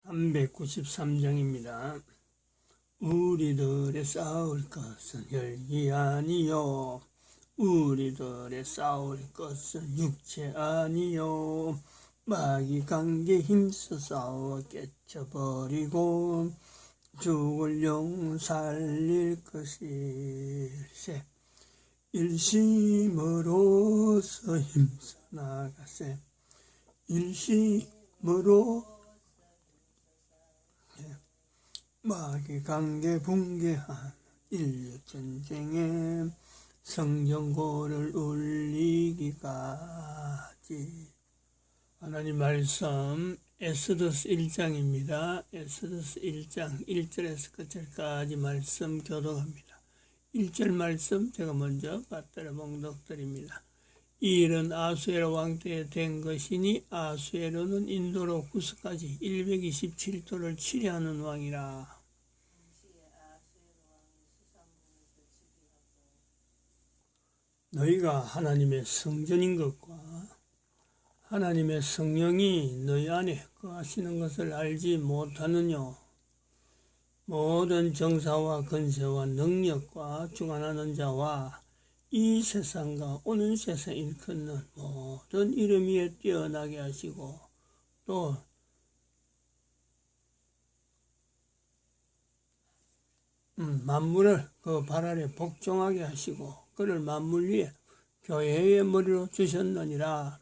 393장입니다. 우리들의 싸울 것은 혈기 아니요 우리들의 싸울 것은 육체 아니요 마귀 관계 힘써 싸워 깨쳐버리고 죽을 영 살릴 것일세. 일심으로서 힘써 나가세. 일심으로 마귀 관계 붕괴한 인류전쟁에 성경고를 울리기까지. 하나님 말씀 에스더서 1장입니다. 에스더서 1장 1절에서 끝절까지 말씀 교독합니다. 1절 말씀 제가 먼저 받들어 봉독드립니다. 이 일은 아수에로 왕 때에 된 것이니 아수에로는 인도로 구스까지 127도를 치려하는 왕이라. 너희가 하나님의 성전인 것과 하나님의 성령이 너희 안에 거하시는 것을 알지 못하느뇨. 모든 정사와 권세와 능력과 주관하는 자와 이 세상과 오는 세상 일컫는 모든 이름 위에 뛰어나게 하시고 또 만물을 그 발 아래 복종하게 하시고 그를 만물 위에 교회의 머리로 주셨느니라.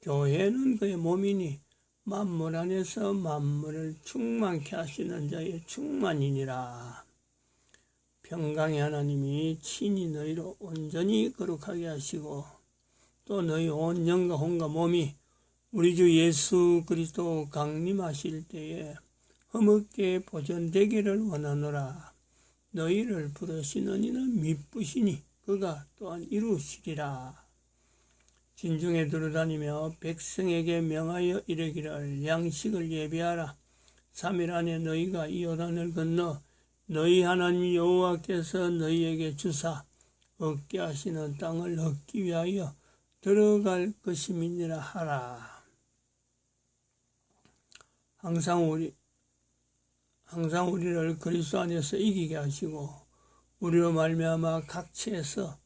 교회는 그의 몸이니 만물 안에서 만물을 충만케 하시는 자의 충만이니라. 평강의 하나님이 친히 너희로 온전히 거룩하게 하시고 또 너희 온 영과 혼과 몸이 우리 주 예수 그리스도 강림하실 때에 흠없게 보존되기를 원하노라. 너희를 부르시는 이는 미쁘시니 그가 또한 이루시리라. 진중에 두루다니며 백성에게 명하여 이르기를 양식을 예비하라. 3일 안에 너희가 이 요단을 건너 너희 하나님 여호와께서 너희에게 주사 얻게 하시는 땅을 얻기 위하여 들어갈 것임이니라 하라. 항상 우리를 그리스도 안에서 이기게 하시고 우리로 말미암아 각처에서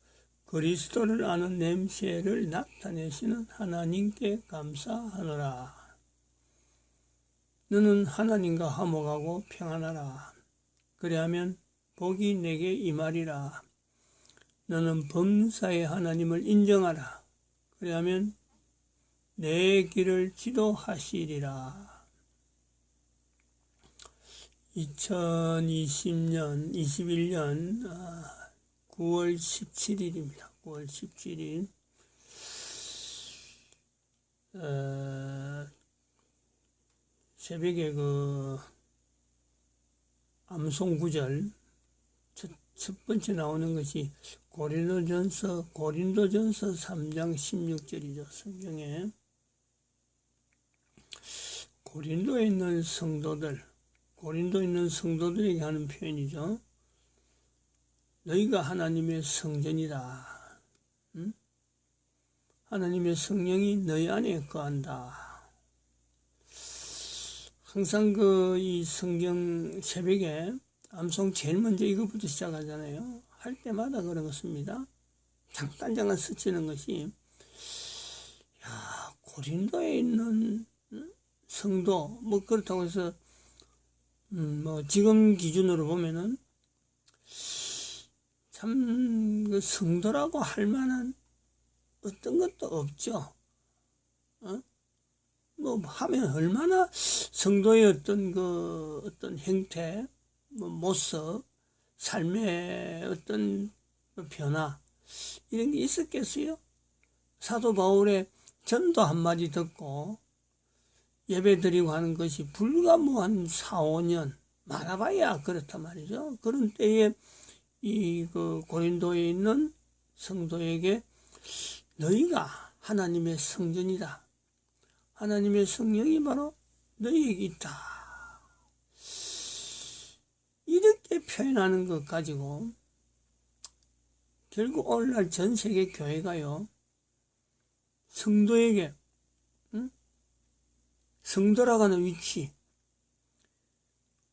그리스도를 아는 냄새를 나타내시는 하나님께 감사하노라. 너는 하나님과 화목하고 평안하라. 그리하면 복이 내게 임하리라. 너는 범사의 하나님을 인정하라. 그리하면 내 길을 지도하시리라. 2020년 21년 9월 17일입니다. 9월 17일 새벽에 암송구절 첫 번째 나오는 것이 고린도전서 3장 16절이죠. 성경에 고린도에 있는 성도들에게 하는 표현이죠. 너희가 하나님의 성전이다. 하나님의 성령이 너희 안에 거한다. 항상 이 성경 새벽에 암송 제일 먼저 이것부터 시작하잖아요. 할 때마다 그렇습니다. 잠깐 스치는 것이 고린도에 있는 성도 그렇다고 해서 지금 기준으로 보면은 참 성도라고 할 만한 어떤 것도 없죠. 하면 얼마나 성도의 어떤 행태, 모습, 삶의 어떤 변화 이런 게 있었겠어요? 사도 바울의 전도 한마디 듣고 예배 드리고 하는 것이 불과 한 4, 5년 말아봐야 그렇단 말이죠. 그런 때에 고린도에 있는 성도에게 너희가 하나님의 성전이다. 하나님의 성령이 바로 너희에게 있다. 이렇게 표현하는 것 가지고 결국 오늘날 전 세계 교회가요 성도에게 성도라고 하는 위치,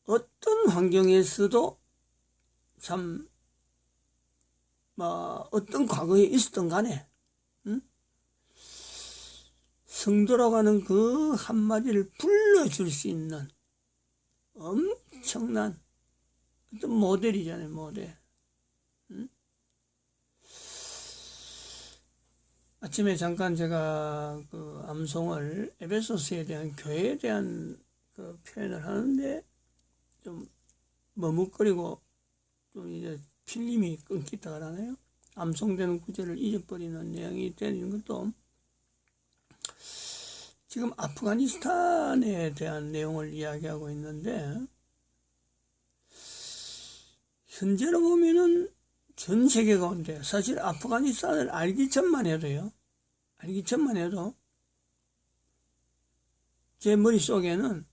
어떤 환경에서도 참, 어떤 과거에 있었던 간에, 응? 성도라고 하는 그 한마디를 불러줄 수 있는 엄청난 어떤 모델이잖아요, 모델. 응? 아침에 잠깐 제가 그 암송을 에베소서에 대한 교회에 대한 그 표현을 하는데 좀 머뭇거리고 좀 이제 필름이 끊기다 그러나요? 암송되는 구절을 잊어버리는 내용이 되는 것도 지금 아프가니스탄에 대한 내용을 이야기하고 있는데 현재로 보면은 전 세계 가운데 사실 아프가니스탄을 알기 전만 해도 제 머릿속에는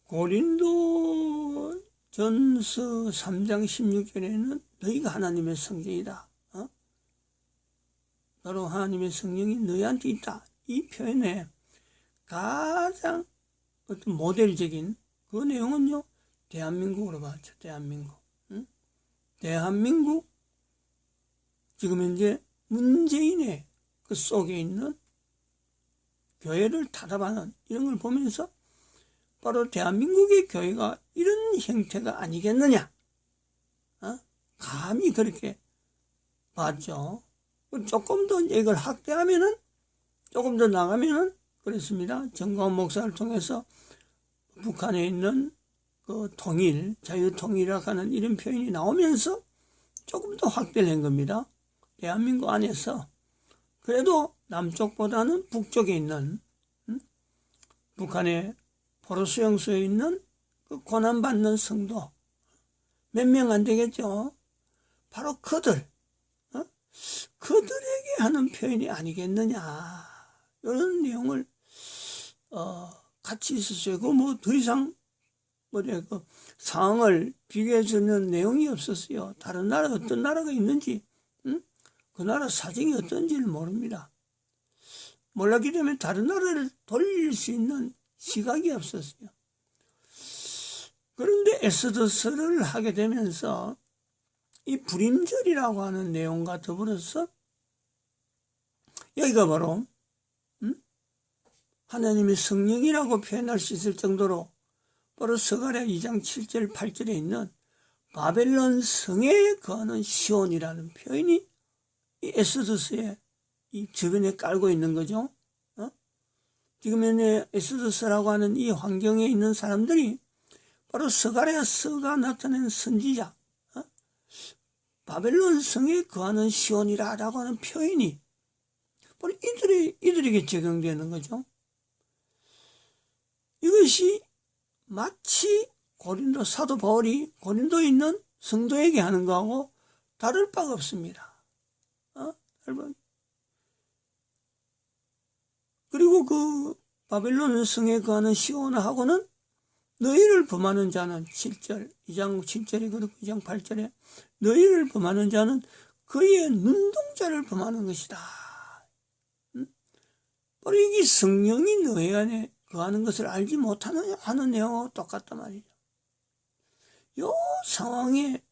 고린도 전서 3장 16절에는 너희가 하나님의 성전이다. 바로 하나님의 성령이 너희한테 있다. 이 표현에 가장 어떤 모델적인 그 내용은요, 대한민국으로 봤죠. 대한민국. 응? 대한민국, 지금 현재 문재인의 그 속에 있는 교회를 타협하는 이런 걸 보면서 바로 대한민국의 교회가 이런 형태가 아니겠느냐. 감히 그렇게 봤죠. 조금 더 이걸 확대하면은, 조금 더 나가면은, 그렇습니다. 정광훈 목사를 통해서 북한에 있는 그 통일, 자유통일이라고 하는 이런 표현이 나오면서 조금 더 확대를 한 겁니다. 대한민국 안에서. 그래도 남쪽보다는 북쪽에 있는, 북한의 포로수용소에 있는 그 고난받는 성도, 몇 명 안 되겠죠? 바로 그들에게 하는 표현이 아니겠느냐. 이런 내용을, 같이 있었어요. 더 이상, 그 상황을 비교해주는 내용이 없었어요. 다른 나라, 어떤 나라가 있는지, 그 나라 사정이 어떤지를 모릅니다. 몰랐기 때문에 다른 나라를 돌릴 수 있는 시각이 없었어요. 그런데 에스더서를 하게 되면서 이 불임절이라고 하는 내용과 더불어서 여기가 바로 하나님의 성령이라고 표현할 수 있을 정도로 바로 스가랴 2장 7절 8절에 있는 바벨론 성에 거하는 시온이라는 표현이 이 에스더서의 이 주변에 깔고 있는 거죠. 지금 현재 에스더서라고 하는 이 환경에 있는 사람들이 바로 스가랴서가 나타낸 선지자, 바벨론 성에 거하는 시온이라고 하는 표현이 바로 이들에게 적용되는 거죠. 이것이 마치 고린도 사도 바울이 고린도에 있는 성도에게 하는 거하고 다를 바가 없습니다. 그리고 그 바벨론 성에 거하는 시온하고는 너희를 범하는 자는 7절, 2장 7절에 그렇고 2장 8절에 너희를 범하는 자는 그의 눈동자를 범하는 것이다. 바로 이게 성령이 너희 안에 거하는 것을 알지 못하느냐 하는 내용하고 똑같단 말이죠. 이 상황에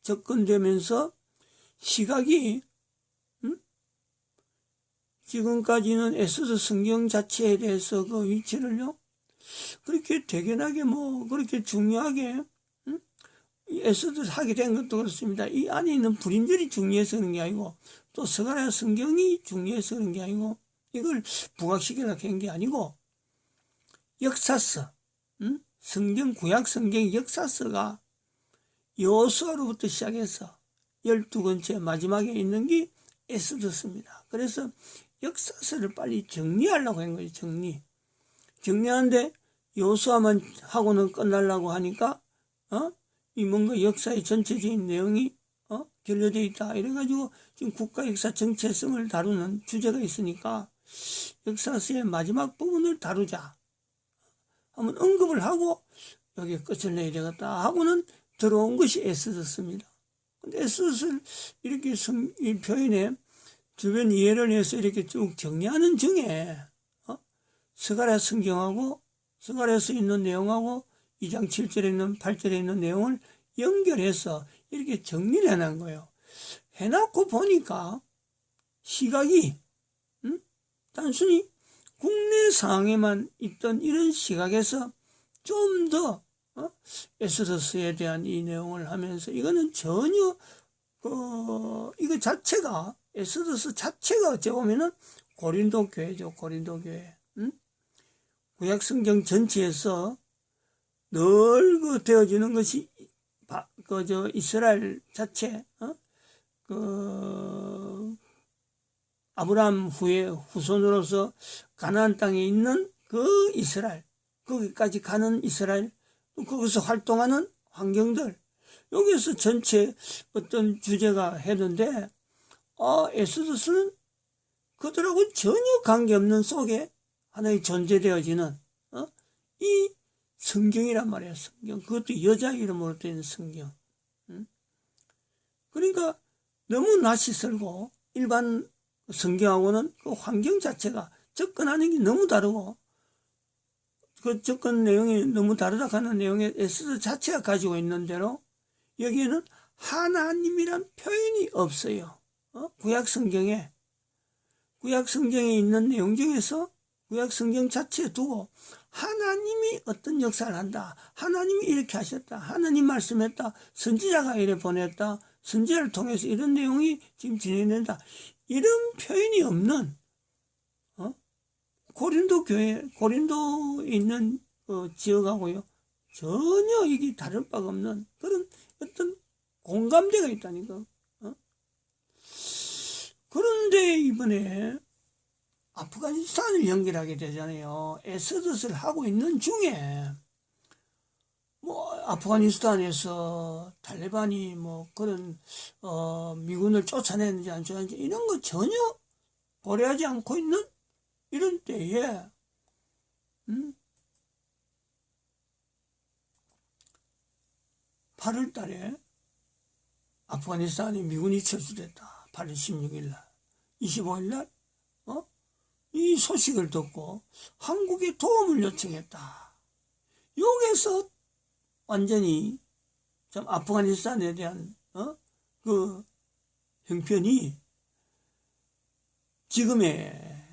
접근되면서 시각이 지금까지는 에스더 성경 자체에 대해서 그 위치를요 그렇게 대견하게 그렇게 중요하게 에스더 하게 된 것도 그렇습니다. 이 안에 있는 불임절이 중요해서 그런 게 아니고 또 스가랴 성경이 중요해서 그런 게 아니고 이걸 부각시키려고 한 게 아니고 역사서, 성경 구약 성경 역사서가 여호수아로부터 시작해서 12권째 마지막에 있는 게 에스더서입니다. 그래서 역사서를 빨리 정리하려고 한 거예요. 정리하는데 여호수아만 하고는 끝나려고 하니까 이 뭔가 역사의 전체적인 내용이 결여되어 있다. 이래가지고 지금 국가 역사 정체성을 다루는 주제가 있으니까 역사서의 마지막 부분을 다루자. 한번 언급을 하고 여기 끝을 내야 되겠다 하고는 들어온 것이 에스더서입니다. 근데 에스더서를 이렇게 이 표현에 주변 이해를 해서 이렇게 쭉 정리하는 중에 스가랴 성경하고 스가랴에서 있는 내용하고 2장 7절에 있는 8절에 있는 내용을 연결해서 이렇게 정리를 해놓은 거예요. 해놓고 보니까 시각이 단순히 국내 상황에만 있던 이런 시각에서 좀 더 에스더스에 대한 이 내용을 하면서 이거는 전혀 이거 자체가 에스더스 자체가 어찌 보면은 고린도 교회죠. 고린도 교회. 구약 성경 전체에서 늘 되어지는 것이 이스라엘 자체 아브라함 후손으로서 가나안 땅에 있는 그 이스라엘, 거기까지 가는 이스라엘, 거기서 활동하는 환경들, 여기에서 전체 어떤 주제가 했는데, 에스더스는 그들하고 전혀 관계없는 속에 하나의 존재되어지는 이 성경이란 말이에요. 성경. 그것도 여자 이름으로 된 성경. 그러니까 너무 낯이 설고 일반 성경하고는 그 환경 자체가 접근하는 게 너무 다르고 그 접근 내용이 너무 다르다 하는 내용에 에스더 자체가 가지고 있는 대로 여기에는 하나님이란 표현이 없어요. 구약 성경에 있는 내용 중에서 구약 성경 자체에 두고 하나님이 어떤 역사를 한다. 하나님이 이렇게 하셨다. 하나님 말씀했다. 선지자가 이래 보냈다. 선지자를 통해서 이런 내용이 지금 진행된다. 이런 표현이 없는 고린도 교회, 고린도에 있는 지역하고요. 전혀 이게 다를 바가 없는 그런 어떤 공감대가 있다니까. 그런데 이번에 아프가니스탄을 연결하게 되잖아요. 에스더스를 하고 있는 중에 아프가니스탄에서 탈레반이 그런 미군을 쫓아내는지 안 쫓아내는지 이런 거 전혀 고려하지 않고 있는 이런 때에 8월 달에 아프가니스탄에 미군이 철수됐다. 8월 16일 날. 25일 날 이 소식을 듣고 한국에 도움을 요청했다. 여기서 완전히 좀 아프가니스탄에 대한 그 형편이 지금의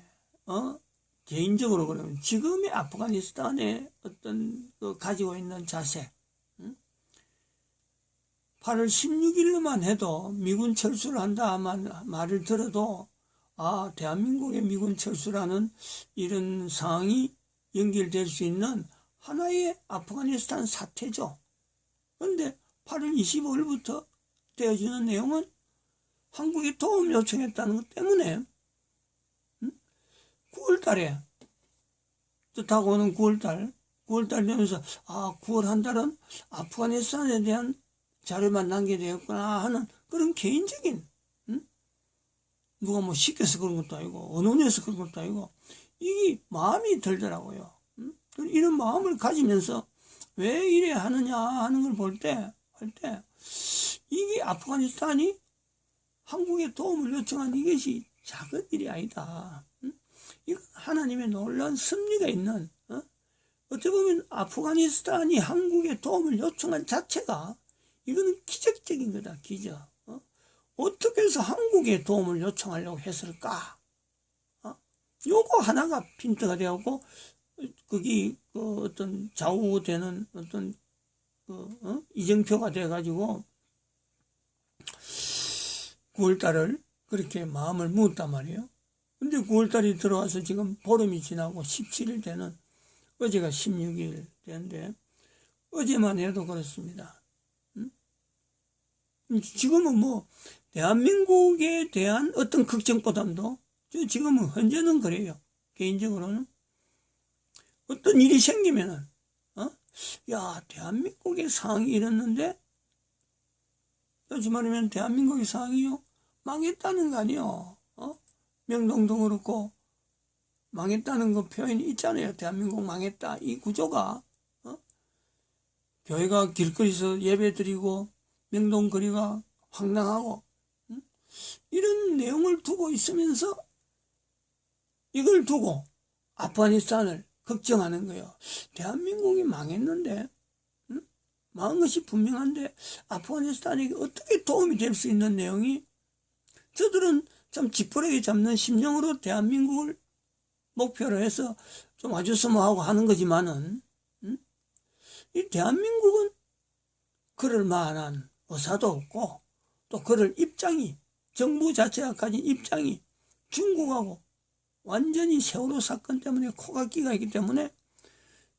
개인적으로 그러면 지금의 아프가니스탄의 어떤 가지고 있는 자세 8월 16일로만 해도 미군 철수를 한다 말을 들어도 대한민국의 미군 철수라는 이런 상황이 연결될 수 있는 하나의 아프가니스탄 사태죠. 그런데 8월 25일부터 되어지는 내용은 한국에 도움 요청했다는 것 때문에 9월 달에 다가오는 9월 달 되면서 9월 한 달은 아프가니스탄에 대한 자료만 남겨되었구나 하는 그런 개인적인 누가 시켜서 그런 것도 아니고 언론에서 그런 것도 아니고 이게 마음이 들더라고요. 이런 마음을 가지면서 왜 이래 하느냐 하는 걸 볼 때 이게 아프가니스탄이 한국에 도움을 요청한 이것이 작은 일이 아니다. 이건 하나님의 놀라운 섭리가 있는 어떻게 보면 아프가니스탄이 한국에 도움을 요청한 자체가 이거는 기적적인 거다. 기적. 어떻게 해서 한국에 도움을 요청하려고 했을까? 요거 하나가 핀트가 되었고 거기 어떤 좌우되는 어떤 이정표가 돼가지고 9월달을 그렇게 마음을 먹었단 말이에요. 근데 9월달이 들어와서 지금 보름이 지나고 17일 되는 어제가 16일 되는데 어제만 해도 그렇습니다. 지금은 대한민국에 대한 어떤 걱정보다도 지금은 현재는 그래요. 개인적으로는 어떤 일이 생기면은 대한민국의 상황이 이랬는데 요즘 말하면 대한민국의 상황이요 망했다는 거 아니요. 명동도 그렇고 망했다는 거 표현이 있잖아요. 대한민국 망했다. 이 구조가 교회가 길거리에서 예배드리고 명동 거리가 황당하고 이런 내용을 두고 있으면서 이걸 두고 아프가니스탄을 걱정하는 거예요. 대한민국이 망했는데 망한 것이 분명한데 아프가니스탄이 어떻게 도움이 될 수 있는 내용이, 저들은 참 지푸라기 잡는 심령으로 대한민국을 목표로 해서 좀 와줬으면 하고 하는 거지만은, 이 대한민국은 그럴 만한 의사도 없고, 또 그럴 입장이, 정부 자체가 가진 입장이 중국하고 완전히 세월호 사건 때문에 코가 끼가 있기 때문에,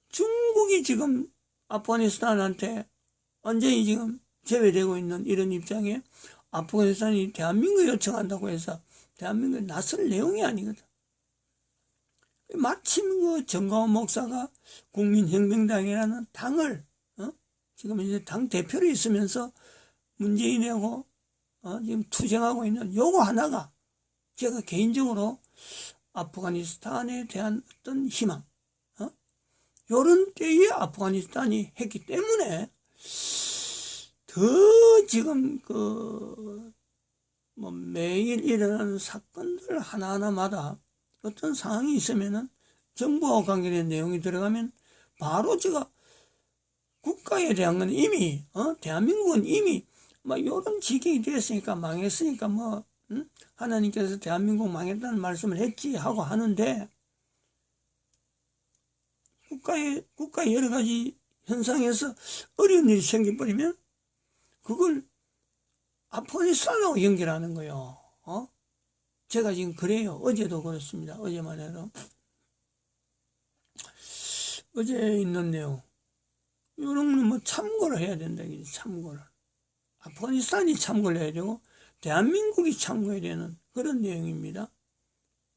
중국이 지금 아프가니스탄한테 완전히 지금 제외되고 있는 이런 입장에 아프가니스탄이 대한민국을 요청한다고 해서 대한민국에 나설 내용이 아니거든. 마침 그 정가원 목사가 국민혁명당이라는 당을, 지금 이제 당 대표로 있으면서 문재인하고 지금 투쟁하고 있는 요거 하나가, 제가 개인적으로 아프가니스탄에 대한 어떤 희망, 요런 때에 아프가니스탄이 했기 때문에 더 지금 뭐 매일 일어나는 사건들 하나하나마다 어떤 상황이 있으면은 정부와 관계된 내용이 들어가면 바로 제가 국가에 대한 건 이미, 대한민국은 이미 막 요런 지경이 됐으니까, 망했으니까 뭐, 하나님께서 대한민국 망했다는 말씀을 했지 하고 하는데, 국가의 여러 가지 현상에서 어려운 일이 생겨버리면 그걸 아프가니스탄하고 연결하는 거예요. 제가 지금 그래요. 어제도 그렇습니다. 어제만 해도. 어제 있는 내용. 이런 거는 뭐 참고를 해야 된다. 참고를. 아프가니스탄이 참고를 해야 되고, 대한민국이 참고해야 되는 그런 내용입니다.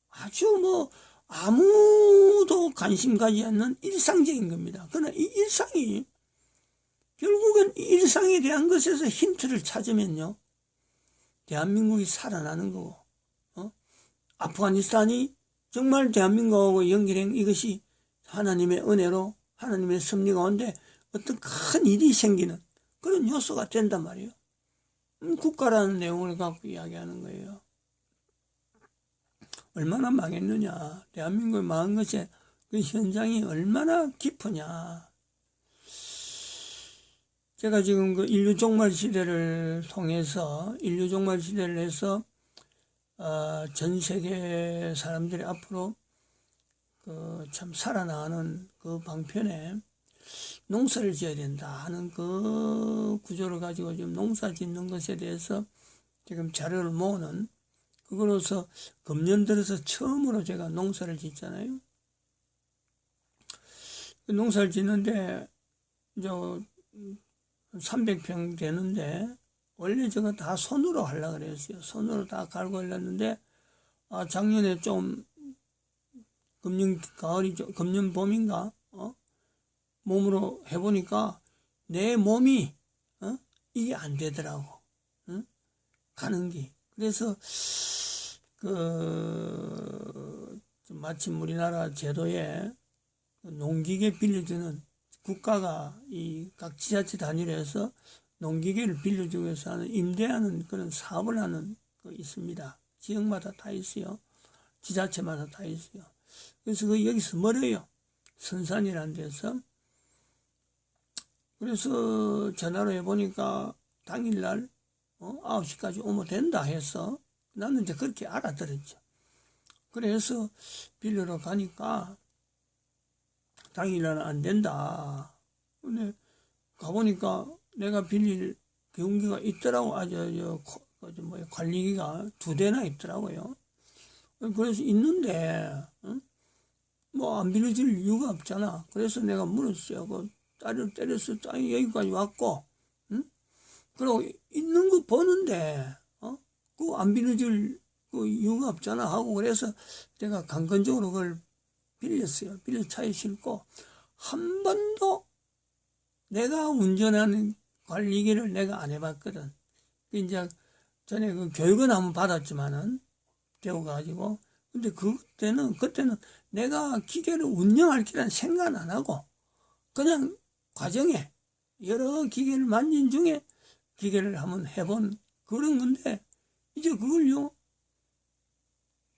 아주 뭐, 아무도 관심 가지 않는 일상적인 겁니다. 그러나 이 일상이, 결국은 이 일상에 대한 것에서 힌트를 찾으면요, 대한민국이 살아나는 거고, 아프가니스탄이 정말 대한민국하고 연결된 이것이 하나님의 은혜로, 하나님의 섭리 가운데 어떤 큰 일이 생기는 그런 요소가 된단 말이에요. 국가라는 내용을 갖고 이야기하는 거예요. 얼마나 망했느냐, 대한민국이 망한 것의 그 현장이 얼마나 깊으냐. 제가 지금 그 인류 종말 시대를 통해서, 인류 종말 시대를 해서 전 세계 사람들이 앞으로 참 살아나가는 그 방편에 농사를 지어야 된다 하는 그 구조를 가지고 지금 농사 짓는 것에 대해서 지금 자료를 모으는, 그거로서 금년 들어서 처음으로 제가 농사를 짓잖아요. 농사를 짓는데 이제 300평 되는데, 원래 저거 다 손으로 하려고 그랬어요. 손으로 다 갈고 하려는데, 작년에 좀 금년 가을이죠. 금년 봄인가? 몸으로 해보니까 내 몸이, 이게 안 되더라고. 가는 게. 그래서, 마침 우리나라 제도에 농기계 빌려주는, 국가가 이 각 지자체 단위로 해서 농기계를 빌려주기 위해서 하는, 임대하는 그런 사업을 하는 거 있습니다. 지역마다 다 있어요. 지자체마다 다 있어요. 그래서 여기서 멀어요. 선산이라는 데서. 그래서 전화로 해보니까 당일날 9시까지 오면 된다 해서, 나는 이제 그렇게 알아들었죠. 그래서 빌려러 가니까 당일날은 안 된다. 근데 가보니까 내가 빌릴 경기가 있더라고. 관리기가 2대나 있더라고요. 그래서 있는데, 뭐 안 빌려줄 이유가 없잖아. 그래서 내가 물었어요. 그 딸을 때려서 여기까지 왔고, 그리고 있는 거 보는데, 그거 안 빌려줄 그 이유가 없잖아 하고, 그래서 내가 강건적으로 그걸 빌렸어요. 빌려 차에 싣고, 한 번도 내가 운전하는 관리기를 내가 안 해봤거든. 이제 전에 그 교육은 한번 받았지만은, 배워가지고, 근데 그때는 내가 기계를 운영할 기란 생각 안 하고, 그냥 과정에 여러 기계를 만진 중에 기계를 한번 해본 그런 건데, 이제 그걸요,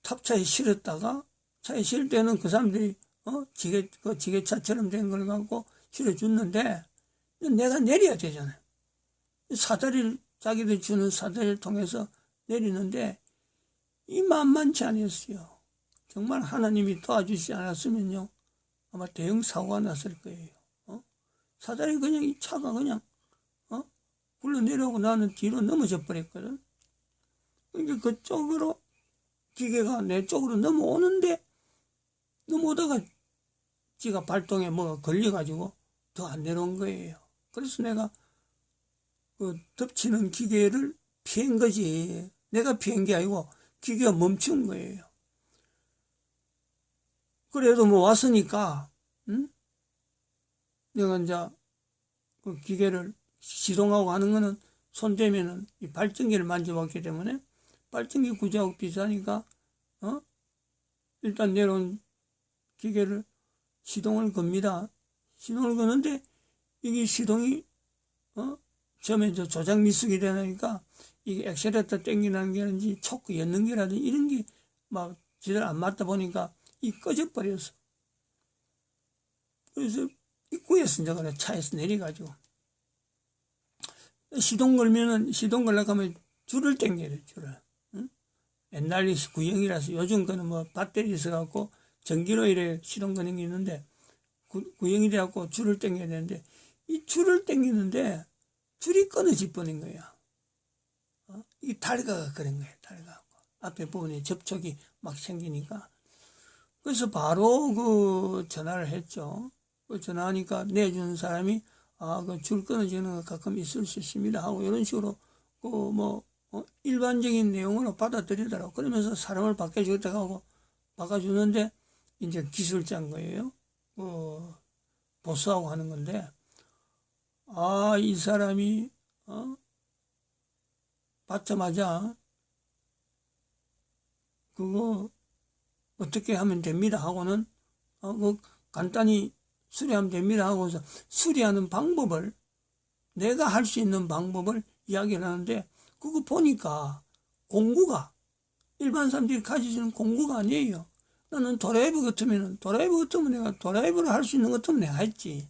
탑차에 실었다가, 차에 실을 때는 그 사람들이, 지게차처럼 된 걸 갖고 실어줬는데, 내가 내려야 되잖아요. 사다리를, 자기들 주는 사다리를 통해서 내리는데, 이 만만치 않았어요. 정말 하나님이 도와주시지 않았으면요, 아마 대형 사고가 났을 거예요. 사다리 그냥 이 차가 그냥, 굴러 내려오고 나는 뒤로 넘어져 버렸거든. 그러니까 그쪽으로 기계가 내 쪽으로 넘어오는데, 넘어오다가 지가 발동에 뭐가 걸려가지고 더 안 내려온 거예요. 그래서 내가 그 덮치는 기계를 피한 거지. 내가 피한 게 아니고 기계가 멈춘 거예요. 그래도 뭐 왔으니까, 내가 이제 그 기계를 시동하고 하는 거는 손 대면은 이 발전기를 만져봤기 때문에 발전기 구조하고 비슷하니까, 일단 내려온 기계를 시동을 겁니다. 시동을 거는데 이게 시동이, 처음에 저 조작 미숙이 되니까 이게 엑셀레이터 땡기는 게 아닌지 초크 였는 게라든지 이런 게 막 제대로 안 맞다 보니까 이 꺼져 버렸어. 그래서 입구에서 이제 그래 차에서 내려가지고 시동 걸려고 하면 줄을 땡겨야 돼, 줄을. 옛날 구형이라서 요즘 거는 뭐 배터리 있어갖고 전기로 이래 시동 거는 게 있는데 구형이 돼갖고 줄을 땡겨야 되는데 이 줄을 땡기는데 줄이 끊어질 뻔인 거야. 이 달가가 그런 거야, 달가. 앞에 부분에 접촉이 막 생기니까. 그래서 바로 그 전화를 했죠. 그 전화하니까 내주는 사람이 그 줄 끊어지는 거 가끔 있을 수 있습니다 하고 이런 식으로 그 뭐 일반적인 내용으로 받아들이더라고. 그러면서 사람을 바꿔주겠다고 하고 바꿔주는데 이제 기술자인 거예요. 보수하고 하는 건데 이 사람이 받자마자 그거 어떻게 하면 됩니다 하고는 간단히 수리하면 됩니다 하고서 수리하는 방법을 내가 할 수 있는 방법을 이야기를 하는데 그거 보니까 공구가 일반 사람들이 가지는 공구가 아니에요. 나는 드라이브 같으면 내가 드라이브를 할 수 있는 것 같으면 내가 했지.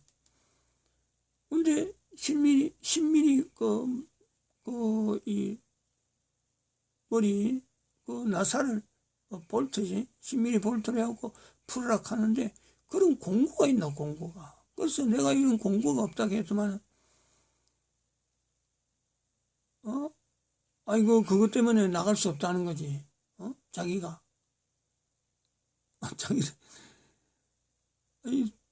근데 10mm 이 머리 나사를 볼트지 10mm 볼트를 해갖고 풀으라 하는데 그런 공구가 있나 공구가. 그래서 내가 이런 공구가 없다고 했지만 아이고 그것 때문에 나갈 수 없다는 거지. 자기가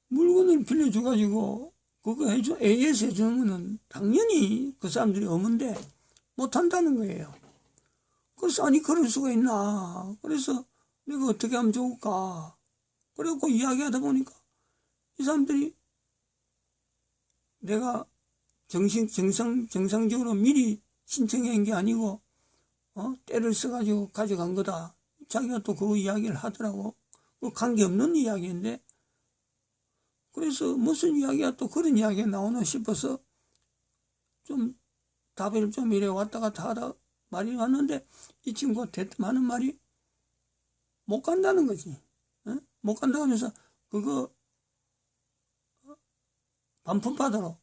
물건을 빌려줘가지고 그거 AS 해주는 거는 당연히 그 사람들이 없는데 못한다는 거예요. 그래서 아니 그럴 수가 있나. 그래서 내가 어떻게 하면 좋을까. 그래갖고 이야기하다 보니까 이 사람들이 내가 정상적으로 미리 신청한 게 아니고 때를 써가지고 가져간 거다. 자기가 또 그 이야기를 하더라고. 그 관계없는 이야기인데 그래서 무슨 이야기가 또 그런 이야기가 나오나 싶어서 좀 답을 좀 이래 왔다 갔다 하다 말이 왔는데 이 친구가 대뜸 하는 말이 못 간다는 거지. 못 간다고 하면서 그거 반품받으러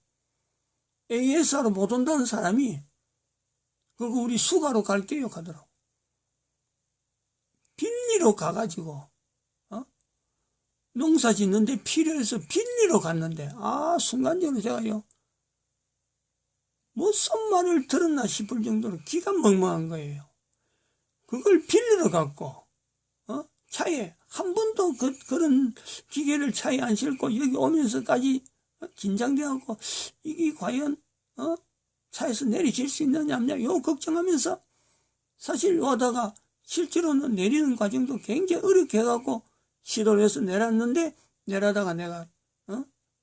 AS하러 못 온다는 사람이 그거 우리 수가로 갈게요 가더라고. 빌리러 가가지고 농사 짓는데 필요해서 빌리러 갔는데 순간적으로 제가요 무슨 말을 들었나 싶을 정도로 기가 멍멍한 거예요. 그걸 빌리러 갔고 차에 한 번도 그런 기계를 차에 안 싣고 여기 오면서까지 긴장돼갖고 이게 과연 차에서 내리실 수 있느냐 없냐 요 걱정하면서 사실 오다가 실제로는 내리는 과정도 굉장히 어렵게 해갖고 시도를 해서 내렸는데 내려다가 내가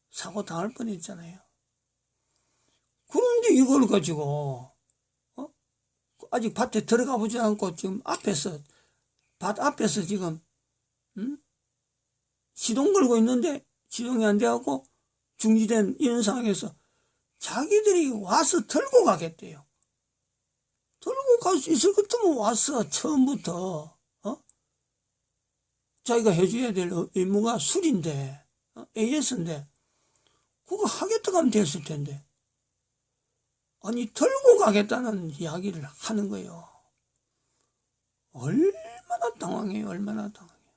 사고 당할 뻔했잖아요. 그런데 이걸 가지고 아직 밭에 들어가 보지 않고 지금 밭 앞에서 지금 시동 걸고 있는데 시동이 안 돼갖고 중지된 이런 상황에서 자기들이 와서 들고 가겠대요. 들고 갈 수 있을 것 같으면 왔어. 처음부터 자기가 해줘야 될 의무가 술인데 AS인데 그거 하겠다고 하면 됐을 텐데 아니 들고 가겠다는 이야기를 하는 거예요. 얼마나 당황해요. 얼마나 당황해요.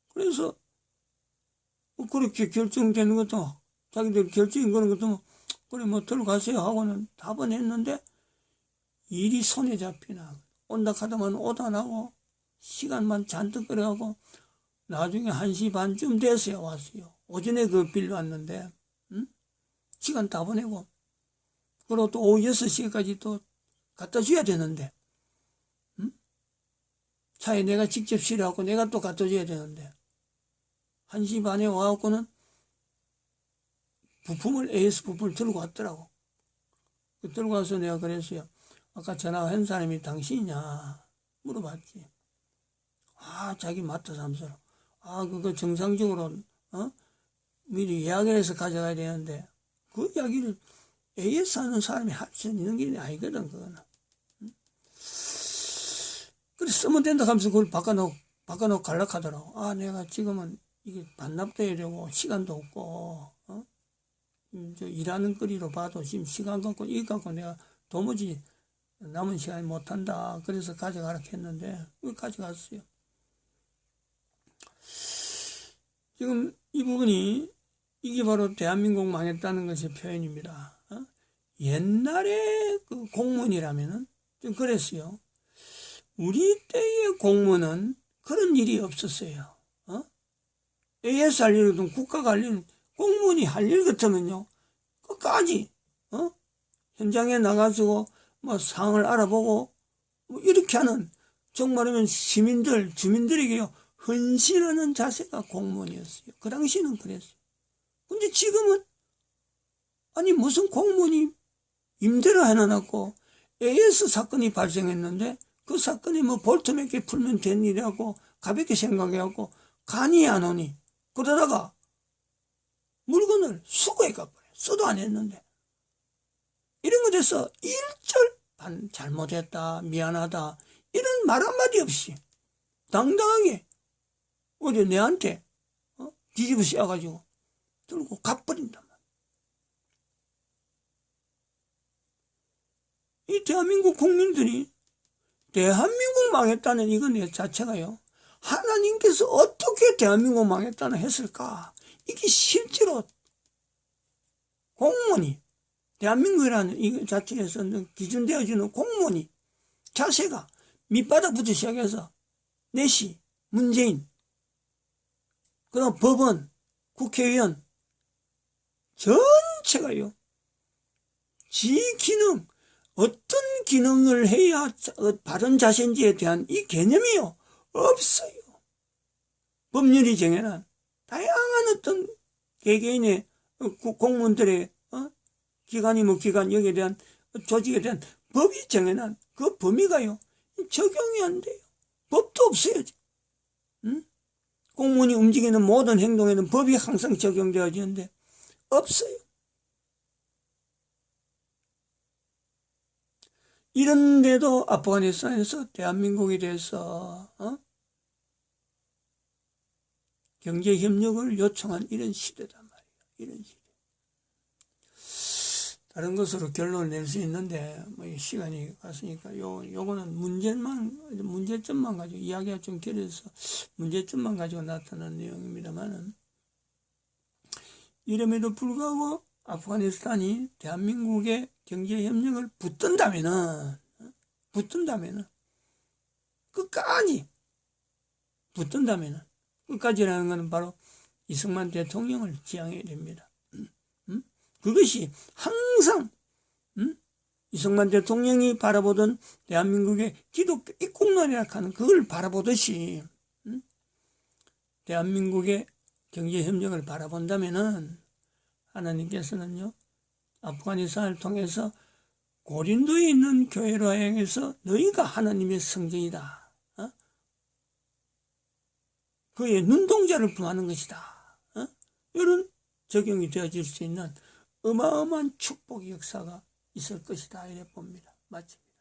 그래서 그렇게 결정되는 것도 자기들 결정인 거는 것도 그래 뭐 들어가세요 하고는 답은 했는데 일이 손에 잡히나 온다 하다만 오다 나고 시간만 잔뜩 끌어가고 나중에 1시 반쯤 돼서야 왔어요. 오전에 그 빌려왔는데 시간 다 보내고 그리고 또 오후 6시까지 또 갖다 줘야 되는데 차에 내가 직접 실어갖고 내가 또 갖다 줘야 되는데 1시 반에 와갖고는 AS 부품을 들고 왔더라고. 들고 와서 내가 그랬어요. 아까 전화한 사람이 당신이냐 물어봤지. 자기 맞다 삼서로. 그거 정상적으로 미리 예약을 해서 가져가야 되는데 그 이야기를 AS 하는 사람이 할 수 있는 게 아니거든 그거는. 그래 쓰면 된다 하면서 그걸 바꿔놓고 갈락하더라고. 내가 지금은 이게 반납돼야 되고 시간도 없고 저 일하는 거리로 봐도 지금 시간 갖고 이거 갖고 내가 도무지 남은 시간이 못한다. 그래서 가져가라 했는데 왜 가져갔어요. 지금 이 부분이 이게 바로 대한민국 망했다는 것의 표현입니다. 옛날에 그 공무원이라면은 좀 그랬어요. 우리 때의 공무원은 그런 일이 없었어요. AS 할 일이든 국가가 할 일, 공무원이 할 일 같으면요, 끝까지, 현장에 나가서 뭐 상황을 알아보고, 뭐 이렇게 하는, 정말이면 주민들에게요, 헌신하는 자세가 공무원이었어요. 그 당시는 그랬어요. 근데 지금은, 무슨 공무원이 임대를 해놔놓고, AS 사건이 발생했는데, 그 사건이 뭐 볼트 몇 개 풀면 된 일이라고 가볍게 생각해갖고, 간이 안 오니, 그러다가 물건을 수거해 가버려. 써도 안 했는데. 이런 것에서 일절 잘못했다, 미안하다, 이런 말 한마디 없이 당당하게 어제 내한테 뒤집어 씌워가지고 들고 가버린단 말이야. 이 대한민국 국민들이 대한민국 망했다는 이거 자체가요. 하나님께서 어떻게 대한민국 망했다는 했을까? 이게 실제로 공무원이 대한민국이라는 이 자체에서 기준되어지는 공무원이 자세가 밑바닥부터 시작해서 내시, 문재인, 그다음 법원, 국회의원 전체가요. 지 기능, 어떤 기능을 해야 바른 자세인지에 대한 이 개념이요. 없어요. 법률이 정해놓은 다양한 어떤 개개인의 공무원들의 기관이 뭐 기관 여기에 대한 조직에 대한 법이 정해놓은 그 범위가요 적용이 안 돼요. 법도 없어요. 공무원이 움직이는 모든 행동에는 법이 항상 적용되어지는데 없어요. 이런데도 아프가니스탄에서 대한민국에 대해서 경제협력을 요청한 이런 시대단 말이에요. 이런 시대. 다른 것으로 결론을 낼 수 있는데 뭐 시간이 갔으니까 요거는 문제점만 가지고 이야기가 좀 길어서 문제점만 가지고 나타난 내용입니다만은 이름에도 불구하고 아프가니스탄이 대한민국의 경제협력을 붙든다면은 끝까지라는 것은 바로 이승만 대통령을 지향해야 됩니다. 그것이 항상 이승만 대통령이 바라보던 대한민국의 기독교 입국론이라 하는 그걸 바라보듯이 대한민국의 경제협력을 바라본다면은 하나님께서는요 아프가니스탄을 통해서 고린도에 있는 교회로 하여금해서 너희가 하나님의 성전이다. 그의 눈동자를 품하는 것이다. 이런 적용이 되어질 수 있는 어마어마한 축복의 역사가 있을 것이다. 이래 봅니다. 마칩니다.